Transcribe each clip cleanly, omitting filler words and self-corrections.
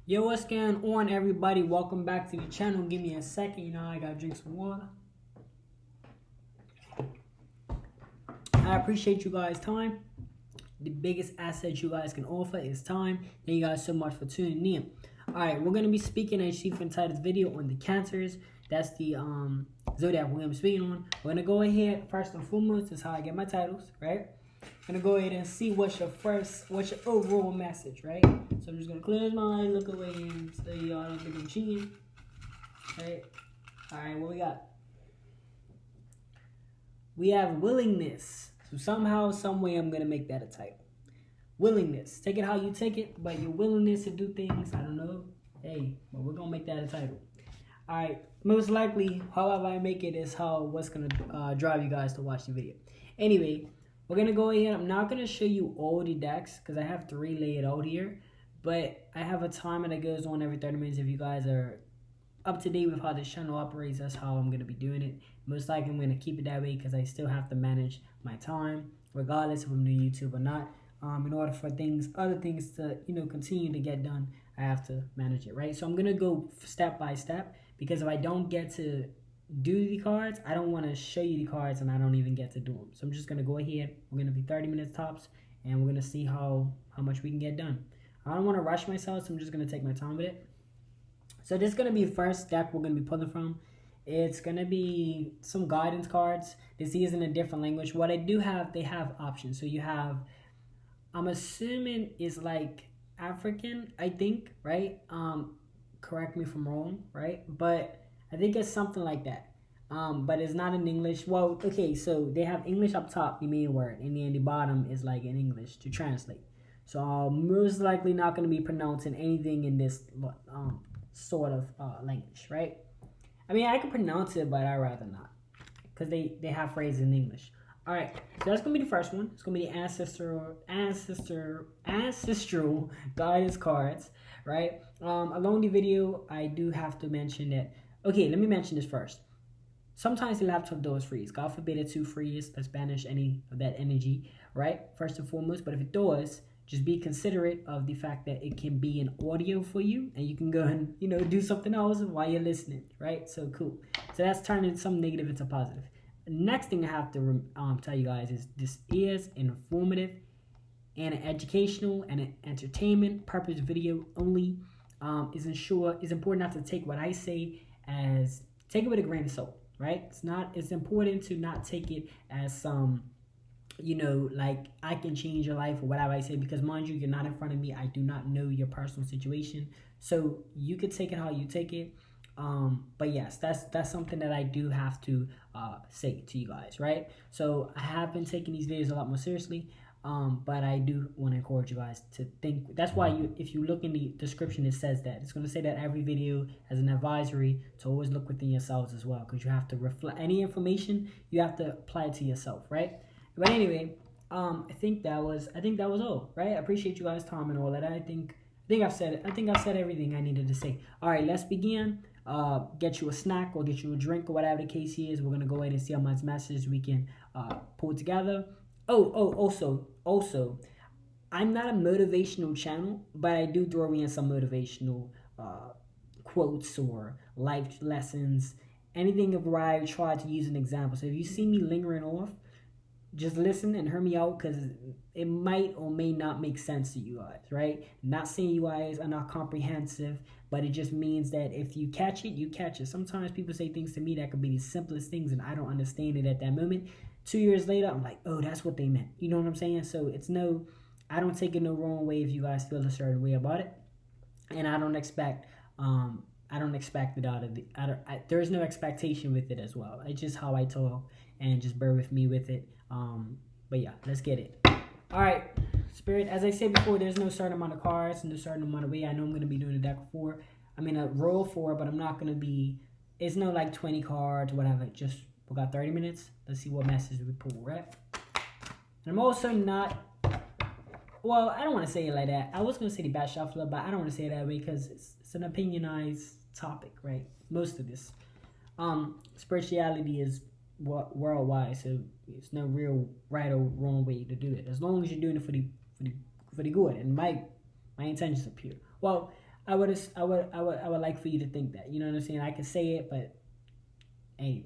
Yo, what's going on, everybody? Welcome back to the channel. Give me a second. I gotta drink some water. I appreciate you guys' time. The biggest asset you guys can offer is time. Thank you guys so much for tuning in. Alright, we're gonna be speaking, as you see from entitled video, on the cancers. That's the zodiac we're gonna be speaking on. We're gonna go ahead first and foremost. This is how I get my titles, right? I'm gonna go ahead and see what's your overall message, right? So I'm just gonna close my eyes, look away, and say y'all don't think I'm cheating. Right? Alright, what we got? We have willingness. So somehow, some way, I'm gonna make that a title. Willingness. Take it how you take it, but your willingness to do things, I don't know. Hey, but we're gonna make that a title. Alright, most likely, however I make it is what's gonna drive you guys to watch the video. Anyway, we're gonna go ahead. I'm not gonna show you all the decks because I have 3 laid out here, but I have a timer that goes on every 30 minutes. If you guys are up to date with how this channel operates, that's how I'm gonna be doing it. Most likely, I'm gonna keep it that way because I still have to manage my time, regardless if I'm doing YouTube or not. In order for other things to continue to get done, I have to manage it, right? So I'm gonna go step by step because if I don't get to do the cards, I don't want to show you the cards and I don't even get to do them. So I'm just gonna go ahead. We're gonna be 30 minutes tops, and we're gonna see how much we can get done. I don't want to rush myself, so I'm just gonna take my time with it. So this is gonna be the first deck we're gonna be pulling from. It's gonna be some guidance cards. This is in a different language. What I do have, they have options. So you have, I'm assuming is like African, I think, right? Correct me if I'm wrong, right? But I think it's something like that. But it's not in English. Well, okay, so they have English up top, the main word, and then the bottom is like in English to translate. So I'm most likely not going to be pronouncing anything in this sort of language, right? I mean, I can pronounce it, but I'd rather not because they have phrases in English. All right, so that's going to be the first one. It's going to be the ancestral guidance cards, right? Along the video, I do have to mention that. Okay, let me mention this first. Sometimes the laptop does freeze. God forbid it to freeze. Let's banish any of that energy, right? First and foremost. But if it does, just be considerate of the fact that it can be an audio for you, and you can go and do something else while you're listening, right? So cool. So that's turning some negative into positive. The next thing I have to tell you guys is this is informative and an educational and an entertainment purpose video only. Is important not to take what I say as, take it with a grain of salt, right? It's important to not take it as some like I can change your life or whatever I say, because mind you, you're not in front of me. I do not know your personal situation, so you could take it how you take it. But yes, that's something that I do have to say to you guys, right? So I have been taking these videos a lot more seriously. But I do want to encourage you guys to think. That's why if you look in the description, it says that. It's going to say that every video has an advisory to always look within yourselves as well, because you have to reflect any information. You have to apply it to yourself, right? But anyway, I think that was all, right? I appreciate you guys' time and all that. I think I've said it. I think I've said everything I needed to say. All right, let's begin. Get you a snack or get you a drink or whatever the case is. We're gonna go ahead and see how much message we can pull together. Also, I'm not a motivational channel, but I do throw in some motivational quotes or life lessons, anything of where I try to use an example. So if you see me lingering off, just listen and hear me out, because it might or may not make sense to you guys, right? Not saying you guys are not comprehensive, but it just means that if you catch it, you catch it. Sometimes people say things to me that could be the simplest things, and I don't understand it at that moment. 2 years later, I'm like, oh, that's what they meant. You know what I'm saying? So I don't take it no wrong way if you guys feel a certain way about it, and I don't expect it out of there's no expectation with it as well. It's just how I talk, and just bear with me with it. But yeah, let's get it. All right, Spirit. As I said before, there's no certain amount of cards and no certain amount of way. I know I'm gonna be doing a deck of 4. I mean a roll 4, but I'm not gonna be. It's no like 20 cards, whatever. Just we got 30 minutes. Let's see what message we pull, right? And I'm also not. Well, I don't want to say it like that. I was gonna say the bad shuffler, but I don't want to say it that way because it's an opinionized topic, right? Most of this, spirituality is worldwide, so it's no real right or wrong way to do it, as long as you're doing it for the good. And my intentions are pure. Well, I would like for you to think that. You know what I'm saying? I can say it, but hey,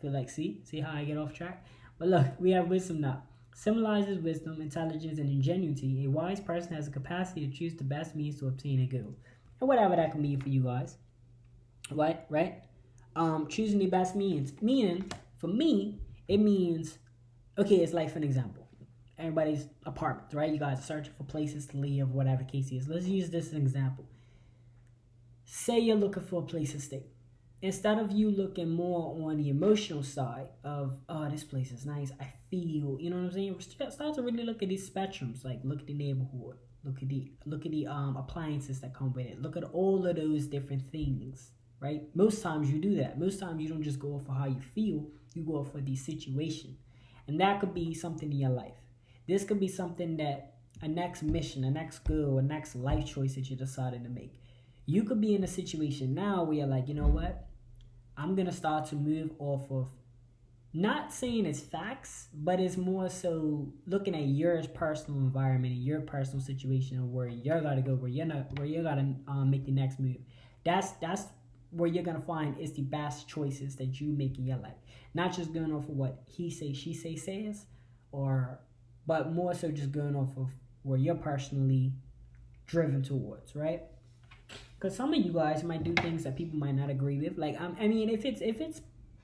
feel like see how I get off track. But look, we have wisdom now. Symbolizes wisdom, intelligence, and ingenuity. A wise person has the capacity to choose the best means to obtain a goal, and whatever that can mean for you guys. Right? Choosing the best means. Meaning, for me, it means, okay, it's like for an example. Everybody's apartments, right? You guys are searching for places to live, whatever the case is. Let's use this as an example. Say you're looking for a place to stay. Instead of you looking more on the emotional side of, oh, this place is nice, I feel, you know what I'm saying? Start to really look at these spectrums, like look at the neighborhood, look at the appliances that come with it, look at all of those different things, right? Most times you do that. Most times you don't just go off for how you feel, you go off for the situation, and that could be something in your life. This could be something that a next mission, a next goal, a next life choice that you decided to make. You could be in a situation now where you're like, you know what? I'm going to start to move off of, not saying it's facts, but it's more so looking at your personal environment and your personal situation and where you're going to go, where you're going to make the next move. That's where you're going to find is the best choices that you make in your life. Not just going off of what he say, she say, says, but more so just going off of where you're personally driven towards, right? Because some of you guys might do things that people might not agree with. Like, I mean, if it's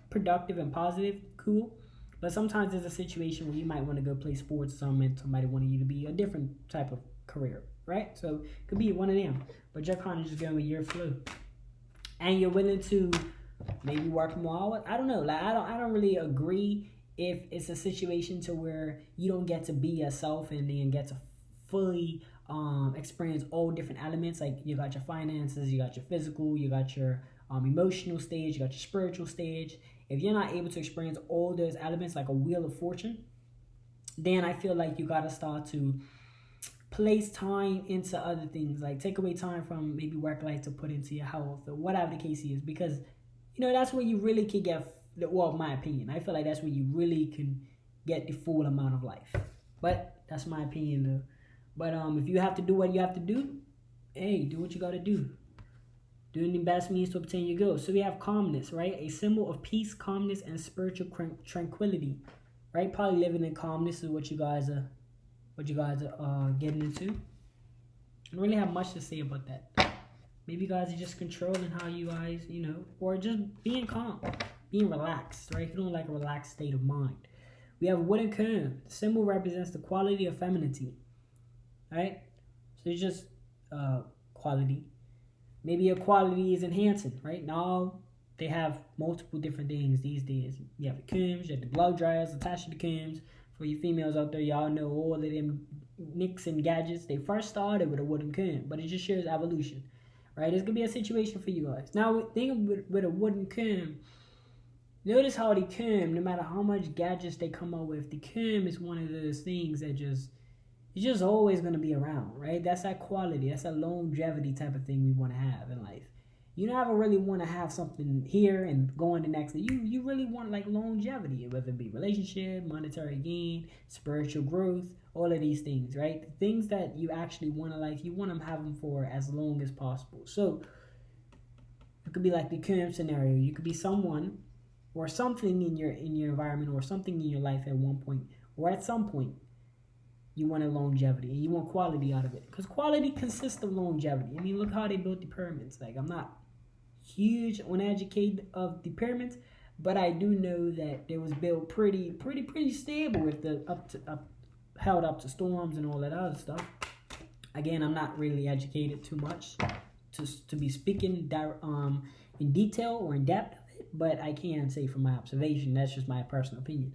productive and positive, cool. But sometimes there's a situation where you might want to go play sports or something, and somebody wanted you to be a different type of career, right? So it could be one of them. But you're kind of just going with your flow, and you're willing to maybe work more hours. I don't know. Like, I don't really agree if it's a situation to where you don't get to be yourself and then get to fully experience all different elements. Like, you got your finances, you got your physical, you got your emotional stage, you got your spiritual stage. If you're not able to experience all those elements like a wheel of fortune, then I feel like you got to start to place time into other things, like take away time from maybe work life to put into your health or whatever the case is, because that's where you really can get, well, in my opinion, I feel like that's where you really can get the full amount of life. But that's my opinion though. But if you have to do what you have to do, hey, do what you got to do. Doing the best means to obtain your goals. So we have calmness, right? A symbol of peace, calmness, and spiritual tranquility, right? Probably living in calmness is what you guys are getting into. I don't really have much to say about that. Maybe you guys are just controlling how you guys, or just being calm, being relaxed, right? You don't like a relaxed state of mind. We have wooden comb. The symbol represents the quality of femininity. Right? So it's just quality. Maybe your quality is enhancing, right? Now they have multiple different things these days. You have the combs, you have the blow dryers attached to the combs. For you females out there, y'all know all of them nicks and gadgets. They first started with a wooden comb, but it just shows evolution, right? This could be a situation for you guys. Now, think with a wooden comb. Notice how the comb, no matter how much gadgets they come up with, the comb is one of those things that it's just always going to be around, right? That's that quality. That's that longevity type of thing we want to have in life. You never really want to have something here and go on the next day. You really want like longevity, whether it be relationship, monetary gain, spiritual growth, all of these things, right? The things that you actually want in life, you want to have them for as long as possible. So it could be like the current scenario. You could be someone or something in your environment or something in your life at one point or at some point. You want a longevity and you want quality out of it, because quality consists of longevity. I mean, look how they built the pyramids. Like, I'm not huge on educated of the pyramids, but I do know that they was built pretty stable with the held up to storms and all that other stuff. Again, I'm not really educated too much to be speaking in detail or in depth, but I can say from my observation, that's just my personal opinion,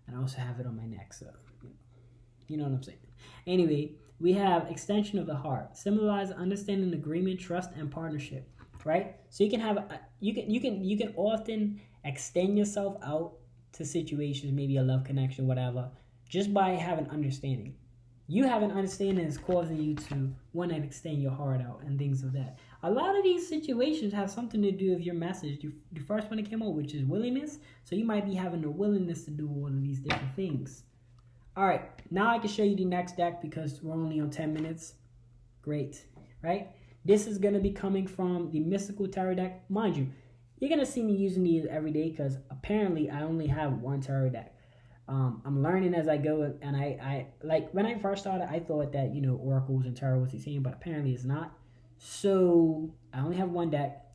and I also have it on my neck, so. You know what I'm saying? Anyway, we have extension of the heart, symbolize understanding, agreement, trust, and partnership. Right? So you can have you can often extend yourself out to situations, maybe a love connection, whatever, just by having understanding. You having understanding is causing you to want to extend your heart out and things of that. A lot of these situations have something to do with your message. The first one that came up, which is willingness. So you might be having the willingness to do all of these different things. All right, now I can show you the next deck because we're only on 10 minutes. Great, right? This is going to be coming from the Mystical Tarot deck. Mind you, you're going to see me using these every day because apparently I only have one tarot deck. I'm learning as I go, and I like when I first started, I thought that, you know, oracles and tarot was the same, but apparently it's not. So I only have one deck.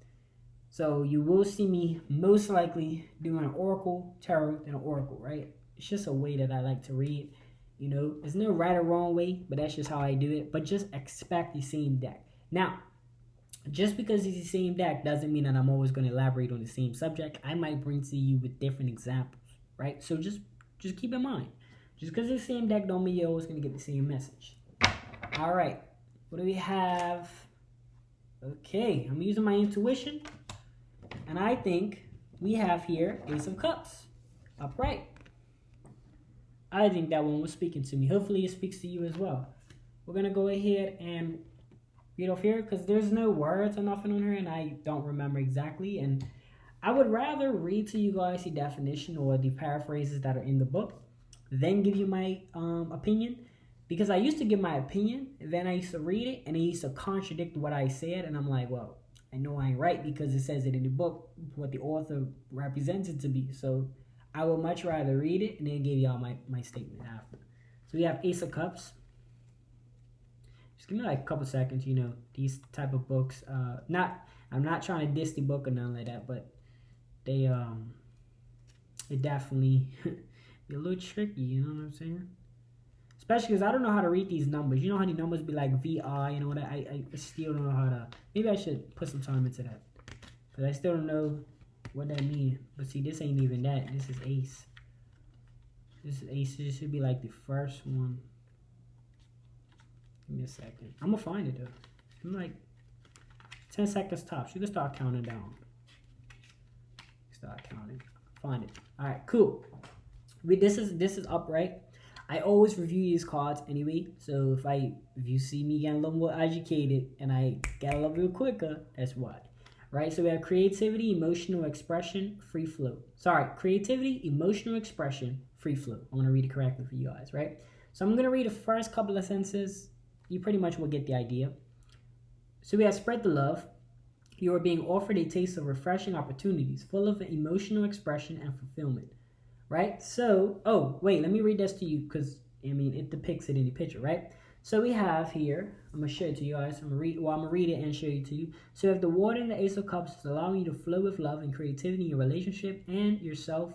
So you will see me most likely doing an oracle, tarot, and an oracle, right? It's just a way that I like to read. You know, there's no right or wrong way, but that's just how I do it. But just expect the same deck. Now, just because it's the same deck doesn't mean that I'm always going to elaborate on the same subject. I might bring to you with different examples, right? So just keep in mind. Just because it's the same deck don't mean you're always going to get the same message. All right. What do we have? Okay, I'm using my intuition. And I think we have here Ace of Cups. Upright. I think that one was speaking to me. Hopefully it speaks to you as well. We're going to go ahead and read off here because there's no words or nothing on here and I don't remember exactly. And I would rather read to you guys the definition or the paraphrases that are in the book than give you my opinion. Because I used to give my opinion, then I used to read it, and it used to contradict what I said, and I'm like, well, I know I ain't right because it says it in the book, what the author represents it to be. So I would much rather read it and then give y'all my statement after. So we have Ace of Cups. Just give me like a couple seconds, you know, these type of books. I'm not trying to diss the book or nothing like that, but they definitely be a little tricky, you know what I'm saying? Especially because I don't know how to read these numbers. You know how the numbers be like VI, you know what? I still don't know how to. Maybe I should put some time into that. Because I still don't know what that means. But see, this ain't even that. This is Ace. This is Ace. This should be like the first one. Give me a second. I'm going to find it though. I'm like 10 seconds tops. You can start counting down. Start counting. Find it. All right, cool. This is upright. I always review these cards anyway, so if you see me getting a little more educated and I get a little bit quicker, that's why. Right? So we have creativity, emotional expression, free flow. Sorry, creativity, emotional expression, free flow. I want to read it correctly for you guys, right? So I'm going to read the first couple of sentences. You pretty much will get the idea. So we have spread the love. You are being offered a taste of refreshing opportunities, full of emotional expression and fulfillment. Right? So, oh, wait, let me read this to you because, I mean, it depicts it in the picture, right? So we have here, I'm going to show it to you guys. I'm going to read it and show it to you. So if the water in the Ace of Cups is allowing you to flow with love and creativity in your relationship and yourself,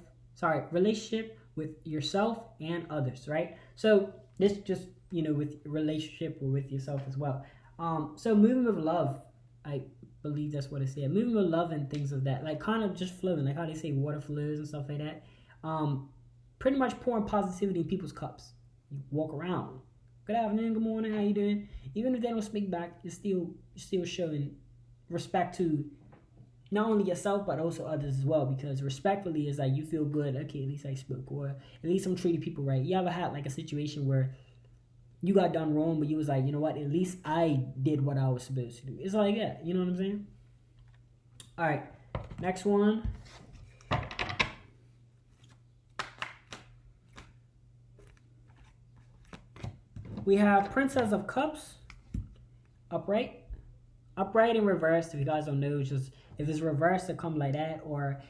relationship with yourself and others, right? So this just, you know, with relationship or with yourself as well. So moving with love, I believe that's what it said. Moving with love and things of that, like kind of just flowing, like how they say water flows and stuff like that. Pretty much pouring positivity in people's cups. You walk around. Good afternoon, good morning, how you doing? Even if they don't speak back, you're still showing respect to not only yourself but also others as well. Because respectfully is like you feel good. Okay, at least I spoke, or at least I'm treating people right. You ever had like a situation where you got done wrong, but you was like, you know what? At least I did what I was supposed to do. It's like that. You know what I'm saying? All right, next one. We have Princess of Cups, upright. Upright in reverse, if you guys don't know, just if it's reversed to come like that, or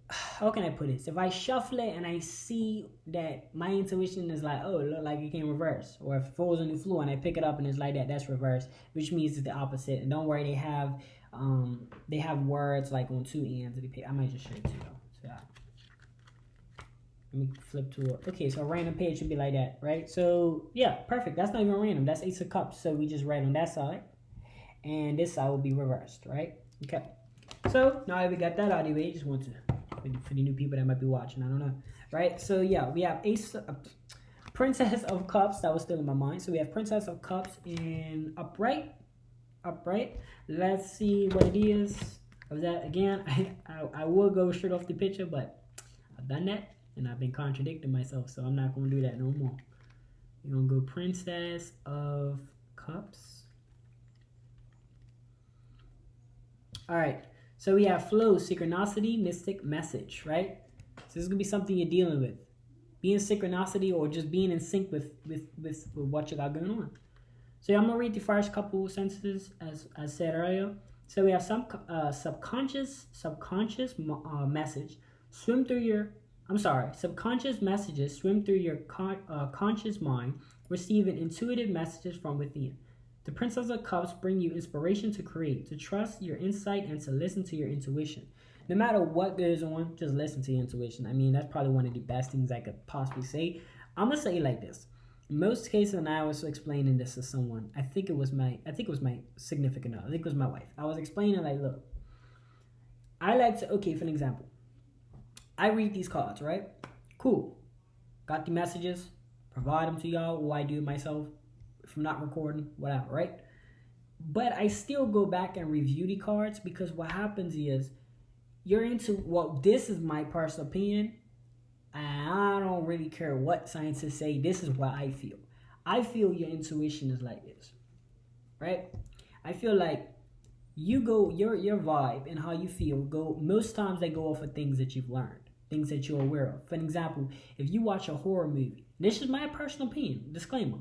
how can I put this? If I shuffle it and I see that my intuition is like, oh, it look like it came reverse, or if it falls on the floor and I pick it up and it's like that, that's reverse, which means it's the opposite. And don't worry, they have words like on two ends of the page. I might just show it to you. So, let me flip to it. Okay, so a random page should be like that, right? So, yeah, perfect. That's not even random. That's Ace of Cups. So, we just write on that side. And this side will be reversed, right? Okay. So, now that we got that out of the way, just want to, for the new people that might be watching, I don't know. Right? So, yeah, we have Princess of Cups. That was still in my mind. So, we have Princess of Cups in upright. Upright. Let's see what it is. Of that, again, I will go straight off the picture, but I've done that. And I've been contradicting myself, so I'm not going to do that no more. We're going to go Princess of Cups. All right. So we have flow, synchronicity, mystic, message, right? So this is going to be something you're dealing with. Being synchronicity or just being in sync with what you got going on. So I'm gonna read the first couple sentences as I said earlier. So we have some subconscious message swim through your. I'm sorry, subconscious messages swim through your conscious mind, receiving intuitive messages from within. The Princess of Cups bring you inspiration to create, to trust your insight, and to listen to your intuition. No matter what goes on, just listen to your intuition. I mean, that's probably one of the best things I could possibly say. I'm gonna say it like this. In most cases, and I was explaining this to someone. I think it was my significant other. I think it was my wife. I was explaining like, look, I like to. Okay, for an example, I read these cards, right? Cool. Got the messages. Provide them to y'all, or I do it myself. If I'm not recording, whatever, right? But I still go back and review the cards because what happens is you're into. Well, this is my personal opinion. I don't really care what scientists say. This is what I feel. I feel your intuition is like this, right? I feel like you go your vibe and how you feel go. Most times they go off of things that you've learned, things that you're aware of. For an example, if you watch a horror movie, this is my personal opinion. Disclaimer: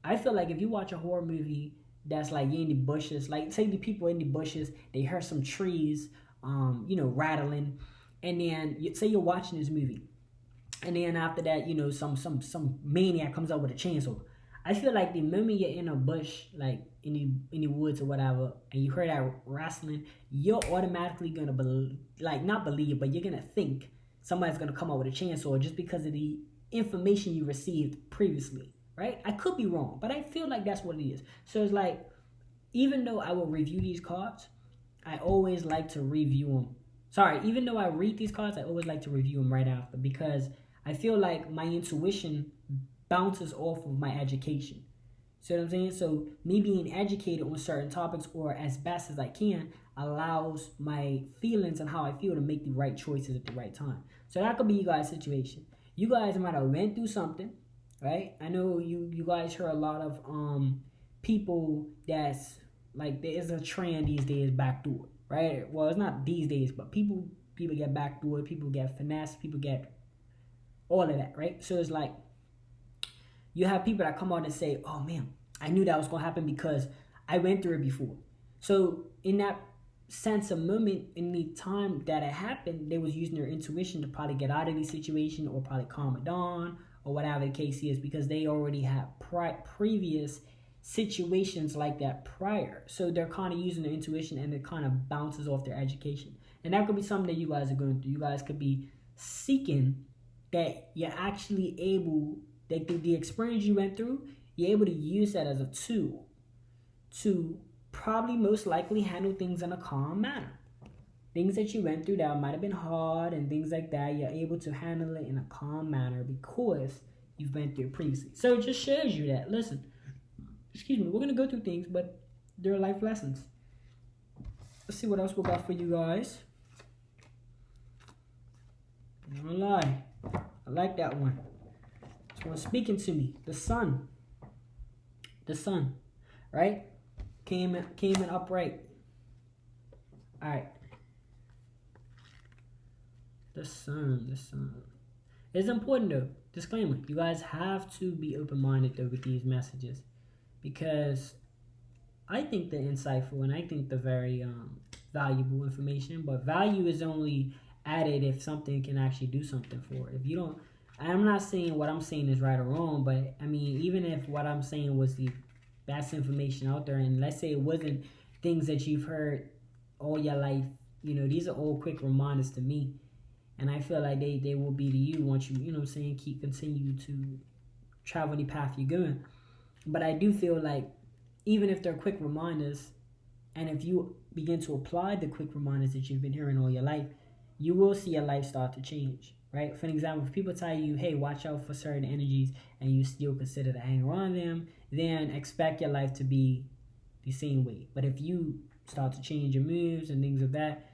I feel like if you watch a horror movie that's like you're in the bushes, like say the people in the bushes, they hear some trees, rattling, and then say you're watching this movie. And then after that, some maniac comes up with a chainsaw. I feel like the moment you're in a bush, like in the woods or whatever, and you hear that wrestling, you're automatically gonna not believe, but you're gonna think somebody's gonna come up with a chainsaw just because of the information you received previously, right? I could be wrong, but I feel like that's what it is. So it's like, even though I will review these cards, I always like to review them. Sorry, even though I read these cards, I always like to review them right after because I feel like my intuition bounces off of my education. See what I'm saying? So me being educated on certain topics or as best as I can allows my feelings and how I feel to make the right choices at the right time. So that could be you guys' situation. You guys might have went through something, right? I know you guys hear a lot of people that's like there is a trend these days backdoor, right? Well, it's not these days, but people get backdoor, people get finesse, people get all of that, right? So it's like you have people that come out and say, oh man, I knew that was going to happen because I went through it before. So in that sense of moment, in the time that it happened, they was using their intuition to probably get out of the situation or probably calm it down or whatever the case is because they already had previous situations like that prior. So they're kind of using their intuition and it kind of bounces off their education. And that could be something that you guys are going through. You guys could be seeking that you're actually able, that the experience you went through, you're able to use that as a tool to probably most likely handle things in a calm manner. Things that you went through that might have been hard and things like that, you're able to handle it in a calm manner because you've been through it previously. So it just shows you that, listen, we're going to go through things, but they're life lessons. Let's see what else we got for you guys. I'm not gonna lie. I like that one. This one's speaking to me. The sun. Right? Came in upright. Alright. The sun. It's important though. Disclaimer. You guys have to be open-minded though with these messages. Because I think they're insightful and I think they're very valuable information. But value is only added if something can actually do something for it. If you don't, I'm not saying what I'm saying is right or wrong, but I mean, even if what I'm saying was the best information out there, and let's say it wasn't things that you've heard all your life, these are all quick reminders to me. And I feel like they will be to you once you, continue to travel the path you're going. But I do feel like even if they're quick reminders, and if you begin to apply the quick reminders that you've been hearing all your life, you will see your life start to change, right? For an example, if people tell you, hey, watch out for certain energies, and you still consider to hang around them, then expect your life to be the same way. But if you start to change your moves and things like that,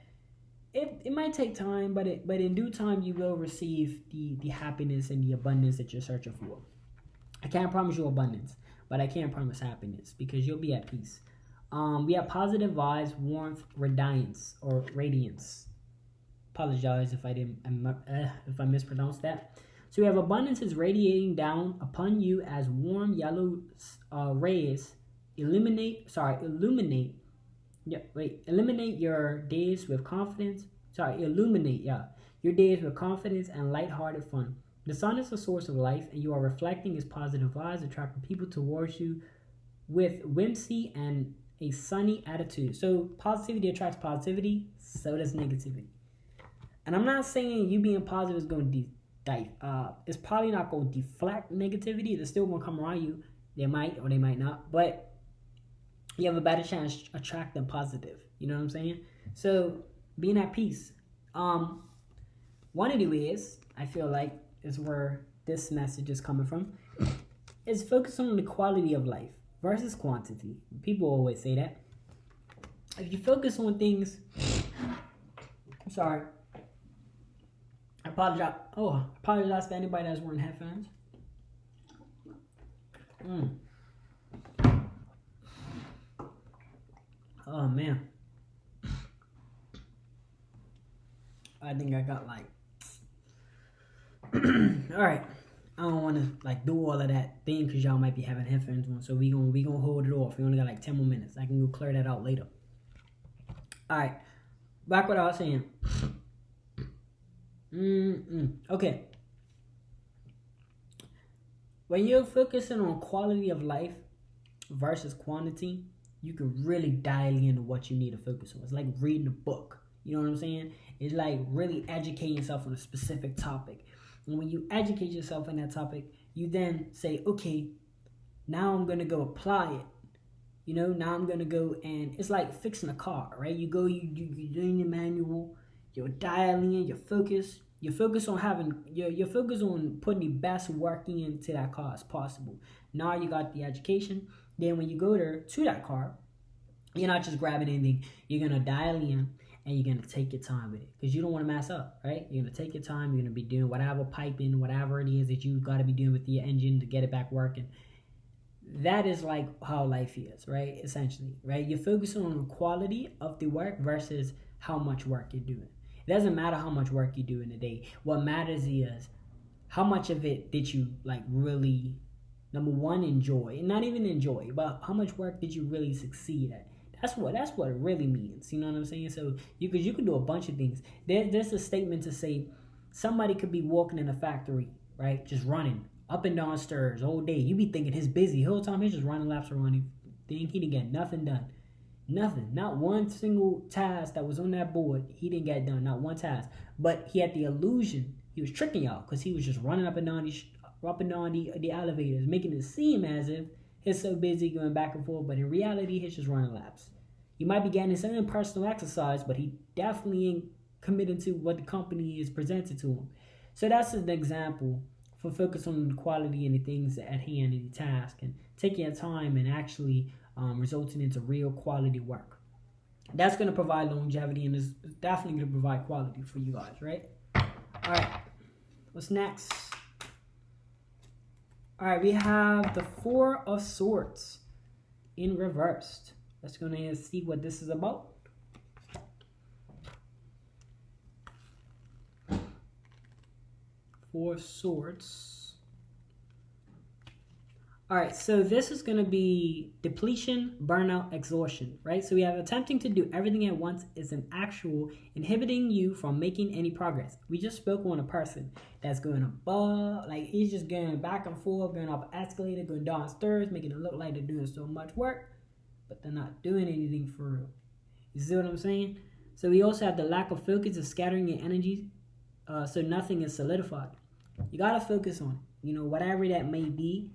it might take time, but in due time, you will receive the happiness and the abundance that you're searching for. I can't promise you abundance, but I can promise happiness because you'll be at peace. We have positive vibes, warmth, radiance. Apologize if I mispronounced that. So we have abundance is radiating down upon you as warm yellow rays Eliminate your days with confidence. Illuminate, your days with confidence and lighthearted fun. The sun is the source of life, and you are reflecting its positive vibes, attracting people towards you with whimsy and a sunny attitude. So positivity attracts positivity, so does negativity. And I'm not saying you being positive is going to it's probably not going to deflect negativity. It's still going to come around you. They might or they might not, but you have a better chance to attract them positive. You know what I'm saying? So being at peace. One of the ways I feel like is where this message is coming from is focus on the quality of life versus quantity. People always say that. If you focus on things, I'm sorry. I apologize for anybody that's wearing headphones. Oh man. I think I got like alright. I don't want to like do all of that thing because y'all might be having headphones on. So we gonna hold it off. We only got like 10 more minutes. I can go clear that out later. Alright. Back what I was saying. Okay. When you're focusing on quality of life versus quantity, you can really dial into what you need to focus on. It's like reading a book. You know what I'm saying? It's like really educating yourself on a specific topic. And when you educate yourself on that topic, you then say, okay, now I'm going to go apply it. You know, now I'm going to go and it's like fixing a car, right? You go, you're doing your manual, you're dialing in, you're focused on you're focused on putting the best working into that car as possible. Now you got the education. Then when you go there to that car, you're not just grabbing anything. You're going to dial in and you're going to take your time with it because you don't want to mess up, right? You're going to take your time. You're going to be doing whatever piping, whatever it is that you got to be doing with your engine to get it back working. That is like how life is, right? Essentially, right? You're focusing on the quality of the work versus how much work you're doing. It doesn't matter how much work you do in a day. What matters is how much of it did you like really, number one, enjoy, and not even enjoy, but how much work did you really succeed at? That's what it really means. You know what I'm saying? So you could do a bunch of things. There's a statement to say somebody could be walking in a factory, right? Just running up and down stairs all day. You be thinking he's busy. The whole time he's just running laps around you. Think he didn't get nothing done. Nothing. Not one single task that was on that board. He didn't get done. Not one task. But he had the illusion. He was tricking y'all because he was just running up and down the elevators, making it seem as if he's so busy going back and forth. But in reality, he's just running laps. He might be getting his own personal exercise, but he definitely ain't committing to what the company is presented to him. So that's an example for focus on the quality and the things at hand in the task and taking your time and actually resulting into real quality work. That's going to provide longevity and is definitely going to provide quality for you guys, right? All right. What's next? All right, we have the Four of Swords in reversed. Let's go ahead and see what this is about. Four of Swords. All right, so this is going to be depletion, burnout, exhaustion, right? So we have attempting to do everything at once is an actual inhibiting you from making any progress. We just spoke on a person that's going above, like he's just going back and forth, going up escalator, going downstairs, making it look like they're doing so much work, but they're not doing anything for real. You see what I'm saying? So we also have the lack of focus of scattering your energy, so nothing is solidified. You got to focus on it, you know, whatever that may be.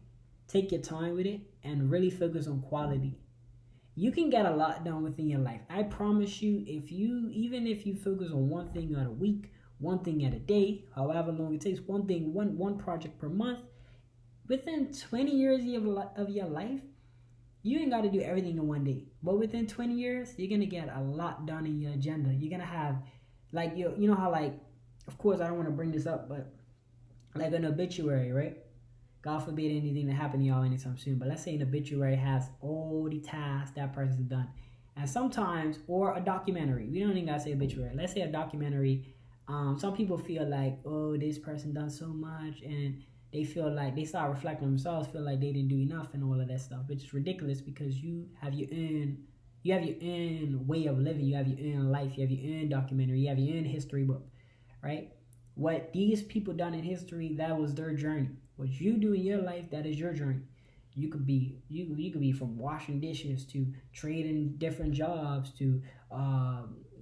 Take your time with it and really focus on quality. You can get a lot done within your life. I promise you, even if you focus on one thing at a week, one thing at a day, however long it takes, one project per month, within 20 years of your life, you ain't got to do everything in one day. But within 20 years, you're going to get a lot done in your agenda. You're going to have, like, you know how, like, of course, I don't want to bring this up, but like an obituary, right? God forbid anything to happen to y'all anytime soon. But let's say an obituary has all the tasks that person's done. And sometimes, or a documentary. We don't even got to say obituary. Let's say a documentary. Some people feel like, oh, this person done so much. And they feel like they start reflecting on themselves, feel like they didn't do enough and all of that stuff, which is ridiculous because you have your own way of living, you have your own life, you have your own documentary, you have your own history book, right? What these people done in history, that was their journey. What you do in your life, that is your journey. You could be from washing dishes to trading different jobs to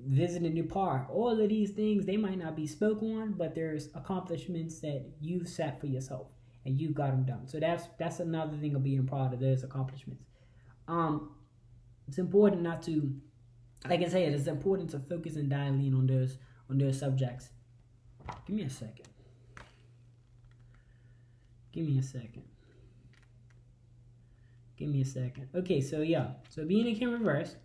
visiting a new park. All of these things, they might not be spoken on, but there's accomplishments that you've set for yourself and you got them done. So that's another thing of being proud of those accomplishments. It's important not to, like I said, it's important to focus and dial in on those subjects. Give me a second. Okay, so yeah. So being in reverse,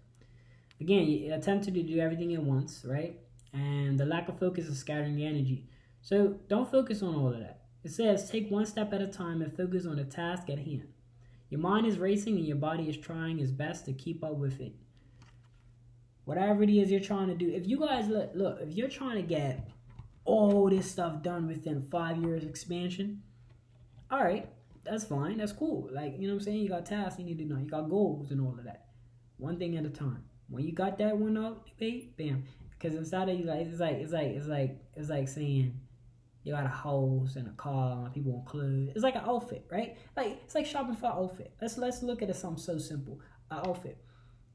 again, you attempted to do everything at once, right? And the lack of focus is scattering the energy. So don't focus on all of that. It says take one step at a time and focus on the task at hand. Your mind is racing and your body is trying its best to keep up with it. Whatever it is you're trying to do. If you guys look, if you're trying to get all this stuff done within 5 years expansion, all right, that's fine, that's cool. Like, you know what I'm saying? You got tasks you need to know, you got goals and all of that. One thing at a time. When you got that one out, bam. Because inside of you, like it's like saying you got a house and a car and people want clothes. It's like an outfit, right? Like it's like shopping for an outfit. Let's look at it something so simple. An outfit.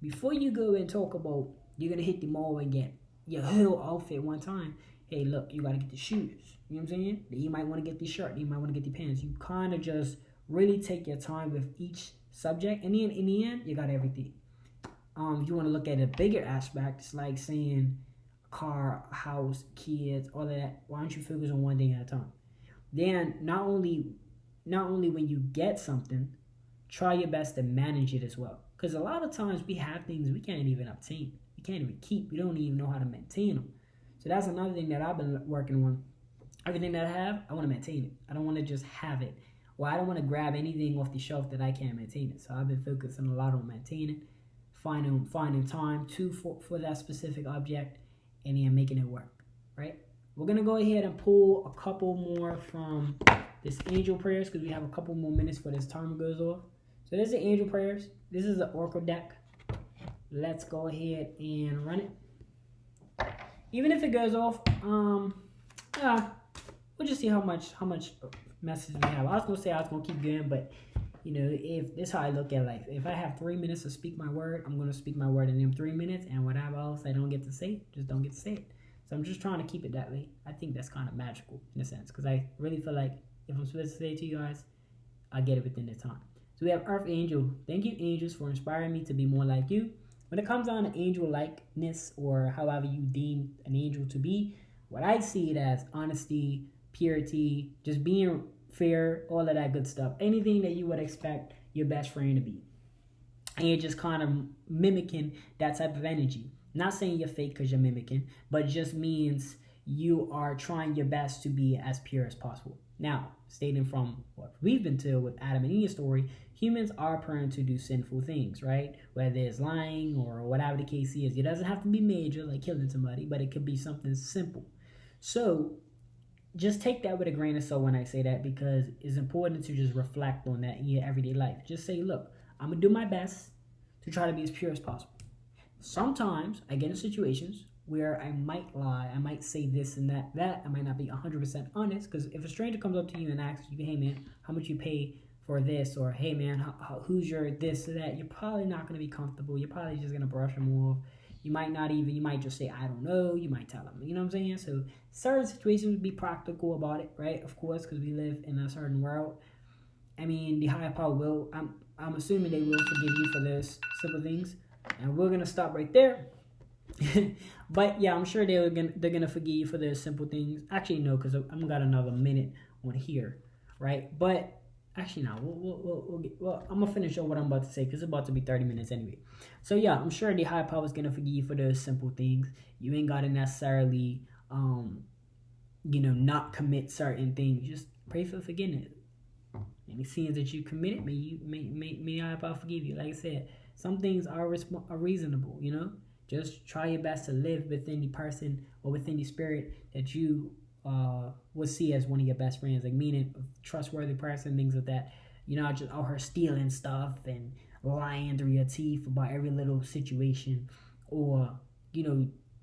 Before you go and talk about you're gonna hit the mall and get your whole outfit one time. Hey, look, you gotta get the shoes. You know what I'm saying? You might want to get the shirt. You might want to get the pants. You kind of just really take your time with each subject, and then in the end, you got everything. If you want to look at a bigger aspect, it's like saying car, house, kids, all of that. Why don't you focus on one thing at a time? Then not only when you get something, try your best to manage it as well. Because a lot of times we have things we can't even obtain. We can't even keep. We don't even know how to maintain them. So that's another thing that I've been working on. Everything that I have, I want to maintain it. I don't want to just have it. Or I don't want to grab anything off the shelf that I can't maintain it. So I've been focusing a lot on maintaining, finding time for that specific object, and then making it work, right? We're going to go ahead and pull a couple more from this angel prayers because we have a couple more minutes for this timer goes off. So this is the angel prayers. This is the oracle deck. Let's go ahead and run it. Even if it goes off, we'll just see how much message we have. I was gonna say I was gonna keep going, but you know, if this is how I look at life. If I have 3 minutes to speak my word, I'm gonna speak my word in them 3 minutes, and whatever else I don't get to say, just don't get to say it. So I'm just trying to keep it that way. I think that's kind of magical in a sense, because I really feel like if I'm supposed to say it to you guys, I get it within the time. So we have Earth Angel. Thank you, angels, for inspiring me to be more like you. When it comes down to angel likeness, or however you deem an angel to be, what I see it as honesty, purity, just being fair, all of that good stuff. Anything that you would expect your best friend to be. And you're just kind of mimicking that type of energy. Not saying you're fake because you're mimicking, but just means you are trying your best to be as pure as possible. Now, stating from what we've been told with Adam and Eve's story, humans are prone to do sinful things, right? Whether it's lying or whatever the case is. It doesn't have to be major, like killing somebody, but it could be something simple. So, just take that with a grain of salt when I say that, because it's important to just reflect on that in your everyday life. Just say, look, I'm going to do my best to try to be as pure as possible. Sometimes I get in situations where I might lie, I might say this and that. I might not be 100% honest, because if a stranger comes up to you and asks you, hey man, how much you pay for this, or hey man, who's your this or that, you're probably not going to be comfortable. You're probably just going to brush them off. You might just say, I don't know. You might tell them, you know what I'm saying? So certain situations would be practical about it, right? Of course, because we live in a certain world. I mean, the higher power will, I'm assuming they will forgive you for those simple things. And we're going to stop right there. But yeah, I'm sure they're gonna forgive you for those simple things. Actually, no, because I'm got another minute on here, right? But actually, no, well, I'm gonna finish up what I'm about to say because it's about to be 30 minutes anyway. So yeah, I'm sure the higher power is gonna forgive you for those simple things. You ain't gotta necessarily, not commit certain things. Just pray for forgiveness. Any sins that you committed, may higher power forgive you. Like I said, some things are reasonable, you know. Just try your best to live within the person or within the spirit that you would see as one of your best friends, like meaning a trustworthy person, things like that. You're not just out here stealing stuff and lying through your teeth about every little situation, or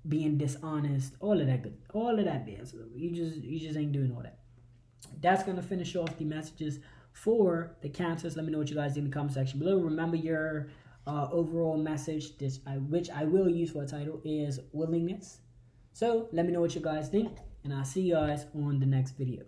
being dishonest, all of that bad stuff. You just ain't doing all that. That's gonna finish off the messages for the cancers. Let me know what you guys think in the comment section below. Remember your overall message, which I will use for a title, is willingness. So let me know what you guys think, and I'll see you guys on the next video.